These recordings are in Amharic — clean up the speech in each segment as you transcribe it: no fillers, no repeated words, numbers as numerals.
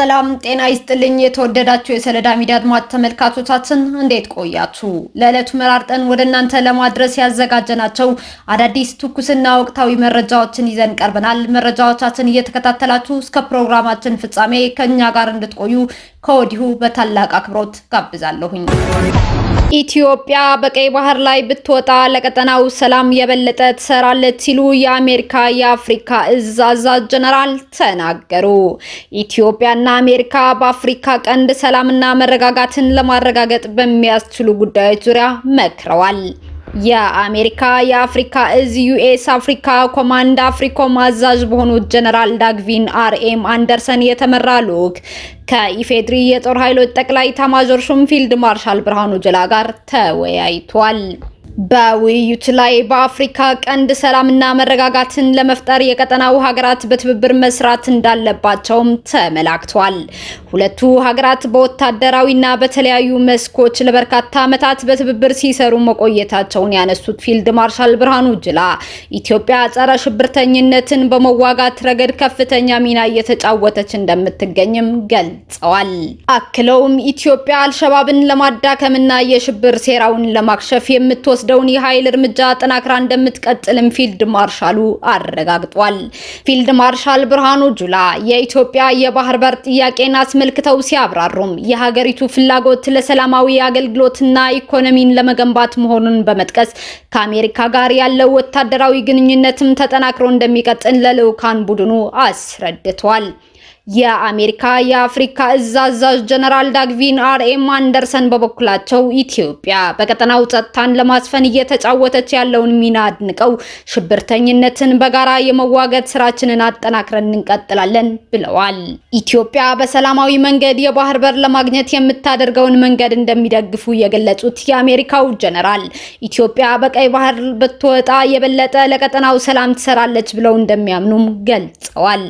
ሰላም ጤና ይስጥልኝ። የተወደዳችሁ የሰለዳ ሚዲያ አድማጭ ተመልካቾቻችን እንዴት ቆያችሁ? ለዕለቱ መራርጠን ወደ እናንተ ለማድረስ ያዘጋጀናቸው አዳዲስ ትኩስና ወቅታዊ መረጃዎችን ይዘን ቀርበናል። መረጃዎቻችን እየተከታተላችሁ እስከ ፕሮግራማችን ፍጻሜ ከኛ ጋር እንድትቆዩ ከወዲሁ በታላቅ አክብሮት ጋብዛለሁኝ። ኢትዮጵያ በቀይ ባህር ላይ ብትወጣ ለቀጠናው ሰላም የበለጠ ትሰራለች ሲሉ የአሜሪካ የአፍሪካ እዝ አዛዥ ጀነራል ተናገሩ። ኢትዮጵያና አሜሪካ በአፍሪካ ቀንድ ሰላምና መረጋጋትን ለማረጋገጥ በሚያስችሉ ጉዳዮች ዙሪያ መክረዋል። የአሜሪካ የአፍሪካ እዝ ዩኤስ አፍሪካ ኮማንድ አፍሪኮም አዛዥ በሆኑት ጀነራል ዳግቪን አርኤም አንደርሰን የተመራ ልዑክ ከኢፌድሪ የጦር ኃይሎች ጠቅላይ ኤታማዦር ሹም ፊልድ ማርሻል ብርሃኑ ጁላ ጋር ተወያይቷል። በውይይቱ ላይ በአፍሪካ ቀንድ ሰላምና መረጋጋትን ለመፍጠር የቀጠናው ሀገራት በትብብር መስራት እንዳለባቸውም ተመላክቷል። ሁለቱ ሀገራት በወታደራዊና በተለያዩ መስኮች ለበርካታ ዓመታት በትብብር ሲሰሩ መቆየታቸውን ያነሱት ፊልድ ማርሻል ብርሃኑ ጁላ ኢትዮጵያ ጸረ ሽብርተኝነትን በመዋጋት ረገድ ከፍተኛ ሚና እየተጫወተች እንደምትገኝም ገልጸዋል። አክለውም ኢትዮጵያ አልሸባብን ለማዳከምና የሽብር ሴራውን ለማክሸፍ የምትወስደውን የኃይል እርምጃ አጠናክራ እንደምትቀጥልም ፊልድ ማርሻሉ አረጋግጧል። ፊልድ ማርሻል ብርሃኑ ጁላ የኢትዮጵያ የባህር በር ጥያቄን አስመልክተው ሲያብራሩም የሀገሪቱ ፍላጎት ለሰላማዊ አገልግሎትና ኢኮኖሚን ለመገንባት መሆኑን በመጥቀስ ከአሜሪካ ጋር ያለው ወታደራዊ ግንኙነትም ተጠናክሮ እንደሚቀጥል ለልዑካን ቡድኑ አስረድቷል። የአሜሪካ የአፍሪካ እዝ አዛዥ ጀነራል ዳግቪን አርኤም አንደርሰን በበኩላቸው ኢትዮጵያ በቀጠናው ጸጥታን ለማስፈን እየተጫወተች ያለውን ሚና አድንቀው ሽብርተኝነትን በጋራ የመዋጋት ስራችንን አጠናክረን እንቀጥላለን ብለዋል። ኢትዮጵያ በሰላማዊ መንገድ የባህር በር ለማግኘት የምታደርገውን መንገድ እንደሚደግፉ የገለጹት የአሜሪካው ጀነራል ኢትዮጵያ በቀይ ባህር ብትወጣ የበለጠ ለቀጠናው ሰላም ትሰራለች ብለው እንደሚያምኑም ገልጸዋል።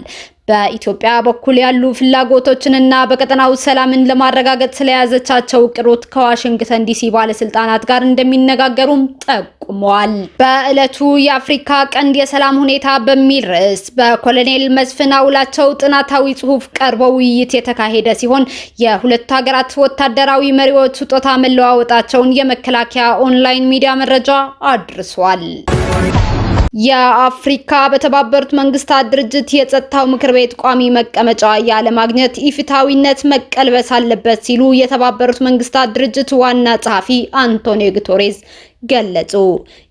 በኢትዮጵያ በኩል ያሉ ፍላጎቶችንና በቀጠናው ሰላምን ለማረጋገጥ ስለያዘቻቸው እቅዶች ከዋሽንግተን ዲሲ ባለስልጣናት ጋር እንደሚነጋገሩም ጠቁመዋል። በዕለቱ የአፍሪካ ቀንድ የሰላም ሁኔታ በሚል ርዕስ በኮሎኔል መስፍን አውላቸው ጥናታዊ ጽሑፍ ቀርቦ ውይይት የተካሄደ ሲሆን የሁለቱ ሀገራት ወታደራዊ መሪዎች ስጦታ መለዋወጣቸውን የመከላከያ ኦንላይን ሚዲያ መረጃ አድርሷል። የአፍሪካ በተባበሩት መንግስታት ድርጅት የጸጥታው ምክር ቤት ቋሚ መቀመጫ ያለማግኘት ኢፍትሐዊነት መቀልበስ አለበት ሲሉ የተባበሩት መንግስታት ድርጅት ዋና ጸሐፊ አንቶኒዮ ጉተሬዝ ገለጹ።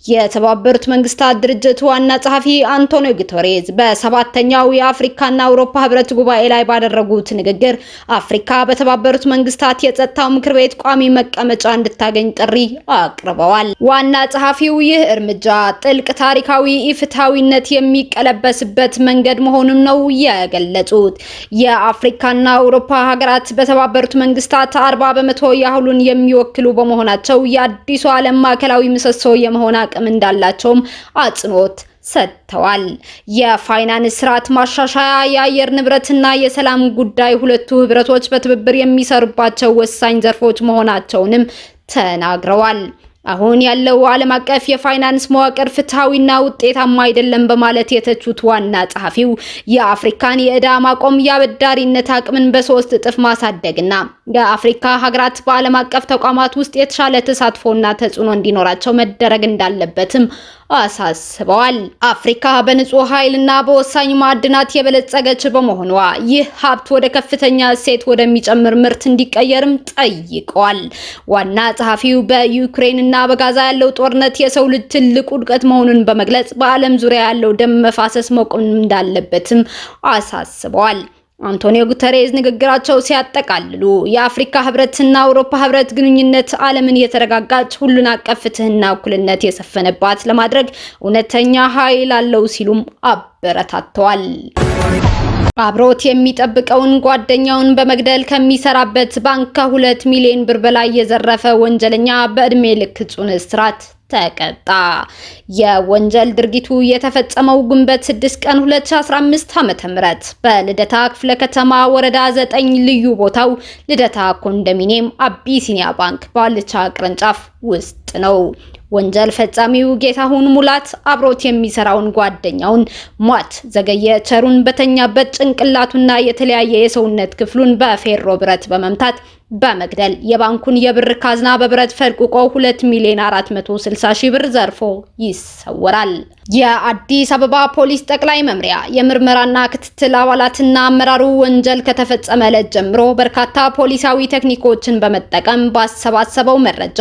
የተባበሩት መንግስታት ድርጅት ዋና ጸሐፊ አንቶኒዮ ጉተሬዝ በሰባተኛው የአፍሪካና አውሮፓ ህብረት ጉባኤ ላይ ባደረጉት ንግግር አፍሪካ በተባበሩት መንግስታት የጸጥታው ምክር ቤት ቋሚ መቀመጫ እንድታገኝ ጥሪ አቅርበዋል። ዋና ጸሐፊው ይህ እርምጃ ጥልቅ ታሪካዊ ኢፍትሐዊነት የሚቀለበስበት መንገድ መሆኑን ነው የገለጹት። የአፍሪካና አውሮፓ ሀገራት በተባበሩት መንግስታት 40% ያህሉን የሚወክሉ በመሆናቸው የአዲሱ ዓለም ማዕከላዊ ምሰሶ የመሆን አቅም እንዳላቸውም አጽንኦት ሰጥተዋል። የፋይናንስ ስርዓት ማሻሻያ፣ የአየር ንብረትና የሰላም ጉዳይ ሁለቱ ህብረቶች በትብብር የሚሰሩባቸው ወሳኝ ዘርፎች መሆናቸውንም ተናግረዋል። አሁን ያለው ዓለም አቀፍ የፋይናንስ መዋቅር ፍትሐዊና ውጤታማ አይደለም በማለት የተቹት ዋና ጸሐፊው የአፍሪካን የዕዳ ማቆም የአበዳሪነት አቅምን በ3 እጥፍ ማሳደግና የአፍሪካ ሀገራት በዓለም አቀፍ ተቋማት ውስጥ የተሻለ ተሳትፎና ተጽዕኖ እንዲኖራቸው መደረግ እንዳለበትም አሳስበዋል። አፍሪካ በንጹህ ኃይልና በወሳኝ ማዕድናት የበለጸገች በመሆኗ ይህ ሀብት ወደ ከፍተኛ እሴት ወደሚጨምር ምርት እንዲቀየርም ጠይቀዋል። ዋና ጸሐፊው በዩክሬንና በጋዛ ያለው ጦርነት የሰው ልጅ ትልቅ ውድቀት መሆኑን በመግለጽ በዓለም ዙሪያ ያለው ደም መፋሰስ መቆም እንዳለበትም አሳስበዋል። አንቶኒዮ ጉተሬዝ ንግግራቸው ሲያጠቃልሉ የአፍሪካ ህብረትና አውሮፓ ህብረት ግንኙነት ዓለምን የተረጋጋች ሁሉን አቀፍ ፍትህና እኩልነት የሰፈነባት ለማድረግ እውነተኛ ኃይል አለው ሲሉም አበረታተዋል። አብሮት የሚጠብቀውን ጓደኛውን በመግደል ከሚሰራበት ባንክ ከ2 ሚሊዮን ብር በላይ የዘረፈ ወንጀለኛ በዕድሜ ልክ ጽኑ እስራት ተቀጣ። የወንጀል ድርጊቱ የተፈጸመው ግንቦት 6 ቀን 2015 ዓ.ም በልደታ ክፍለ ከተማ ወረዳ 9 ልዩ ቦታው ልደታ ኮንዶሚኒየም አቢሲኒያ ባንክ ባልቻ ቅርንጫፍ ውስጥ ነው። ወንጀል ፈጻሚው ጌታሁን ሙላት አብሮት የሚሰራውን ጓደኛውን ሟች ዘገየ ቸሩን በተኛበት ጭንቅላቱና የተለያየ የሰውነት ክፍሉን በፌሮ ብረት በመምታት በመግደል የባንኩን የብር ካዝና በብረት ፈልቅቆ 2,460,000 ብር ዘርፎ ይሰወራል። የአዲስ አበባ ፖሊስ ጠቅላይ መምሪያ የምርመራና ክትትል አባላትና አመራሩ ወንጀል ከተፈጸመ ዕለት ጀምሮ በርካታ ፖሊሳዊ ቴክኒኮችን በመጠቀም ባሰባሰበው መረጃ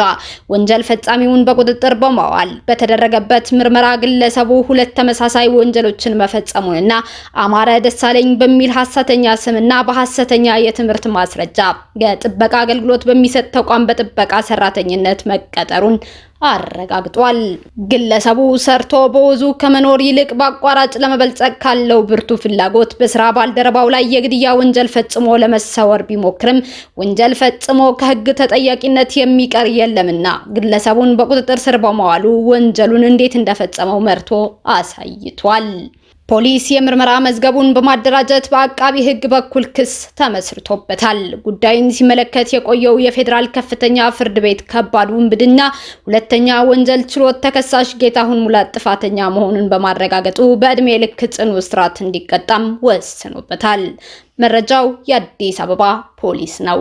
ወንጀል ፈጻሚውን በቁጥጥር በማዋል በተደረገበት ምርመራ ግለሰቡ 2 ተመሳሳይ ወንጀሎችን መፈጸሙንና አማረ ደሳለኝ በሚል ሐሰተኛ ስምና በሐሰተኛ የትምህርት ማስረጃ የጥበቃ አገልግሎት በሚሰጥ ተቋም በጥበቃ ሰራተኝነት መቀጠሩን አረጋግጧል። ግለሰቡ ሰርቶ በወዙ ከመኖር ይልቅ በአቋራጭ ለመበልጸግ ካለው ብርቱ ፍላጎት በስራ ባልደረባው ላይ የግድያ ወንጀል ፈጽሞ ለመሰወር ቢሞክርም ወንጀል ፈጽሞ ከሕግ ተጠያቂነት የሚቀር የለምና ግለሰቡን በቁጥጥር ስር በመዋሉ ወንጀሉን እንዴት እንደፈጸመው መርቶ አሳይቷል። ፖሊስ የምርመራ መዝገቡን በማደራጀት በአቃቢ ሕግ በኩል ክስ ተመስርቶበታል። ጉዳዩን ሲመለከት የቆየው የፌዴራል ከፍተኛ ፍርድ ቤት ከባድ ውንብድና ሁለተኛ ወንጀል ችሎት ተከሳሽ ጌታሁን ሙላት ጥፋተኛ መሆኑን በማረጋገጡ በዕድሜ ልክ ጽኑ እስራት እንዲቀጣም ወስኖበታል። መረጃው የአዲስ አበባ ፖሊስ ነው።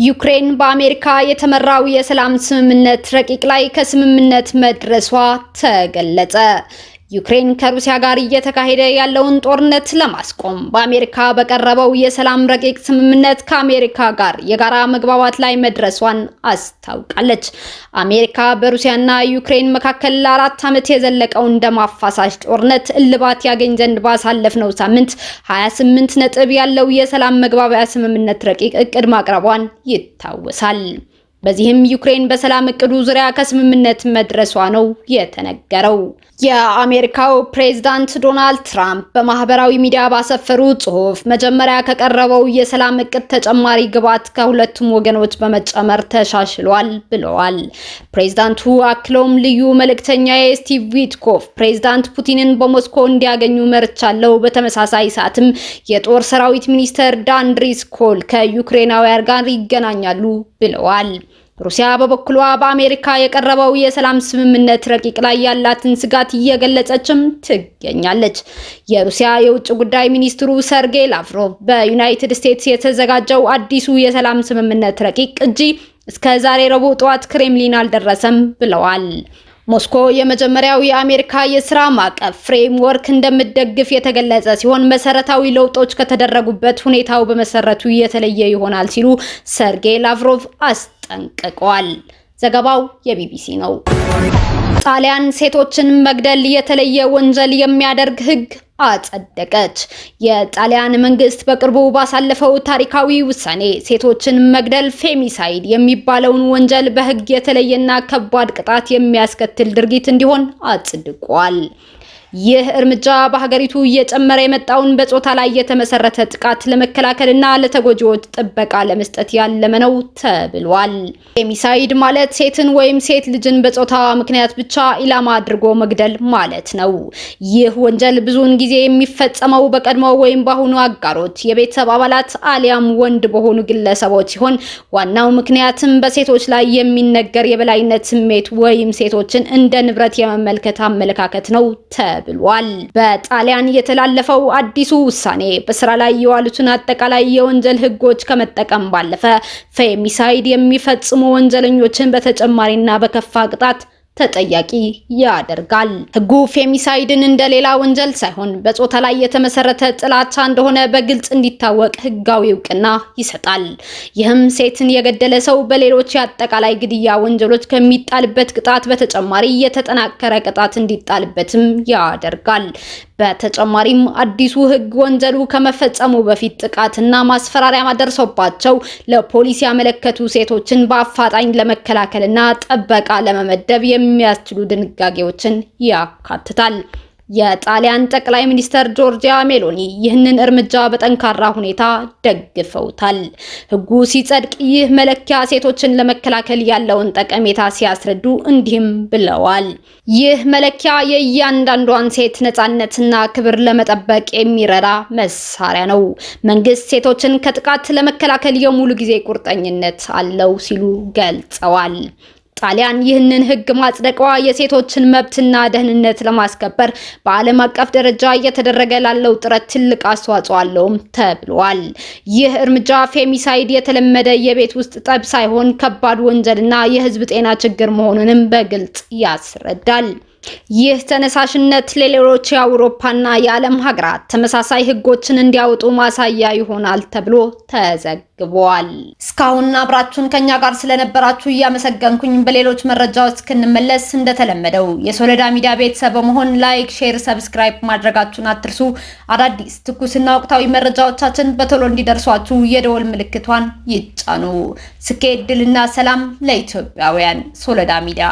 ዩክሬን በአሜሪካ የተመራው የሰላም ስምምነት ረቂቅ ላይ ከስምምነት መድረሷ ተገለጸ። ዩክሬን ከሩሲያ ጋር እየተካሄደ ያለውን ጦርነት ለማስቆም በአሜሪካ በቀረበው የሰላም ረቂቅ ስምምነት ከአሜሪካ ጋር የጋራ መግባባት ላይ መድረሷን አስታውቃለች። አሜሪካ በሩሲያና ዩክሬን መካከል ለ4 ዓመት የዘለቀውን ደም አፋሳሽ ጦርነት እልባት ያገኝ ዘንድ ባሳለፍነው ሳምንት 28 ነጥብ ያለው የሰላም መግባቢያ ስምምነት ረቂቅ እቅድ ማቅረቧን ይታወሳል። በዚህም ዩክሬን በሰላም እቅዱ ዙሪያ ከስምምነት መድረሷ ነው የተነገረው። የአሜሪካው ፕሬዝዳንት ዶናልድ ትራምፕ በማህበራዊ ሚዲያ ባሰፈሩ ጽሑፍ መጀመሪያ ከቀረበው የሰላም እቅድ ተጨማሪ ግብዓት ከሁለቱም ወገኖች በመጨመር ተሻሽሏል ብለዋል። ፕሬዝዳንቱ አክለውም ልዩ መልእክተኛዬ ስቲቭ ዊትኮፍ ፕሬዝዳንት ፑቲንን በሞስኮ እንዲያገኙ መርቻለሁ። በተመሳሳይ ሰዓትም የጦር ሰራዊት ሚኒስተር ዳን ድሪስኮል ከዩክሬናውያን ጋር ይገናኛሉ ብለዋል። ሩሲያ በበኩሏ በአሜሪካ የቀረበው የሰላም ስምምነት ረቂቅ ላይ ያላትን ስጋት እየገለጸችም ትገኛለች። የሩሲያ የውጭ ጉዳይ ሚኒስትሩ ሰርጌይ ላቭሮቭ በዩናይትድ ስቴትስ የተዘጋጀው አዲሱ የሰላም ስምምነት ረቂቅ ቅጂ እስከ ዛሬ ረቡዕ ጠዋት ክሬምሊን አልደረሰም ብለዋል። ሞስኮ የመጀመሪያው የአሜሪካ የስራ ማዕቀፍ ፍሬምወርክ እንደምትደግፍ የተገለጸ ሲሆን መሰረታዊ ለውጦች ከተደረጉበት ሁኔታው በመሰረቱ የተለየ ይሆናል ሲሉ ሰርጌይ ላቭሮቭ አስጠንቅቀዋል። ዘገባው የቢቢሲ ነው። ጣሊያን ሴቶችን መግደል የተለየ ወንጀል የሚያደርግ ሕግ አጸደቀች። የጣሊያን መንግስት በቅርቡ ባሳለፈው ታሪካዊ ውሳኔ ሴቶችን መግደል ፌሚሳይድ የሚባለውን ወንጀል በሕግ የተለየና ከባድ ቅጣት የሚያስከትል ድርጊት እንዲሆን አጽድቋል። ይህ እርምጃ በሀገሪቱ እየጨመረ የመጣውን በጾታ ላይ የተመሰረተ ጥቃት ለመከላከልና ለተጎጂዎች ጥበቃ ለመስጠት ያለመ ነው ተብሏል። ፌሚሳይድ ማለት ሴትን ወይም ሴት ልጅን በጾታ ምክንያት ብቻ ኢላማ አድርጎ መግደል ማለት ነው። ይህ ወንጀል ብዙውን ጊዜ የሚፈጸመው በቀድሞ ወይም በአሁኑ አጋሮች፣ የቤተሰብ አባላት አሊያም ወንድ በሆኑ ግለሰቦች ሲሆን ዋናው ምክንያትም በሴቶች ላይ የሚነገር የበላይነት ስሜት ወይም ሴቶችን እንደ ንብረት የመመልከት አመለካከት ነው ብሏል። በጣሊያን የተላለፈው አዲሱ ውሳኔ በስራ ላይ የዋሉትን አጠቃላይ የወንጀል ህጎች ከመጠቀም ባለፈ ፌሚሳይድ የሚፈጽሙ ወንጀለኞችን በተጨማሪና በከፋ ቅጣት ተጠያቂ ያደርጋል። ህጉ ፌሚሳይድን እንደሌላ ወንጀል ሳይሆን በጾታ ላይ የተመሰረተ ጥላቻ እንደሆነ በግልጽ እንዲታወቅ ህጋዊ እውቅና ይሰጣል። ይህም ሴትን የገደለ ሰው በሌሎች የአጠቃላይ ግድያ ወንጀሎች ከሚጣልበት ቅጣት በተጨማሪ የተጠናከረ ቅጣት እንዲጣልበትም ያደርጋል። በተጨማሪም አዲሱ ህግ ወንጀሉ ከመፈጸሙ በፊት ጥቃትና ማስፈራሪያ ደርሶባቸው ለፖሊስ ያመለከቱ ሴቶችን በአፋጣኝ ለመከላከልና ጥበቃ ለመመደብ የሚያስችሉ ድንጋጌዎችን ያካትታል። የጣሊያን ጠቅላይ ሚኒስተር ጆርጂያ ሜሎኒ ይህንን እርምጃ በጠንካራ ሁኔታ ደግፈውታል። ህጉ ሲጸድቅ ይህ መለኪያ ሴቶችን ለመከላከል ያለውን ጠቀሜታ ሲያስረዱ እንዲህም ብለዋል። ይህ መለኪያ የእያንዳንዷን ሴት ነፃነትና ክብር ለመጠበቅ የሚረዳ መሳሪያ ነው። መንግስት ሴቶችን ከጥቃት ለመከላከል የሙሉ ጊዜ ቁርጠኝነት አለው ሲሉ ገልጸዋል። ጣሊያን ይህንን ህግ ማጽደቋ የሴቶችን መብትና ደህንነት ለማስከበር በዓለም አቀፍ ደረጃ እየተደረገ ላለው ጥረት ትልቅ አስተዋጽኦ አለውም ተብሏል። ይህ እርምጃ ፌሚሳይድ የተለመደ የቤት ውስጥ ጠብ ሳይሆን ከባድ ወንጀልና የህዝብ ጤና ችግር መሆኑንም በግልጽ ያስረዳል። ይህ ተነሳሽነት ለሌሎች የአውሮፓና የዓለም ሀገራት ተመሳሳይ ህጎችን እንዲያወጡ ማሳያ ይሆናል ተብሎ ተዘግቧል። እስካሁን አብራችሁን ከኛ ጋር ስለነበራችሁ እያመሰገንኩኝ በሌሎች መረጃዎች እስክንመለስ እንደተለመደው የሶሎዳ ሚዲያ ቤተሰብ በመሆን ላይክ፣ ሼር፣ ሰብስክራይብ ማድረጋችሁን አትርሱ። አዳዲስ ትኩስና ወቅታዊ መረጃዎቻችን በቶሎ እንዲደርሷችሁ የደወል ምልክቷን ይጫኑ። ስኬት፣ ድልና ሰላም ለኢትዮጵያውያን። ሶሎዳ ሚዲያ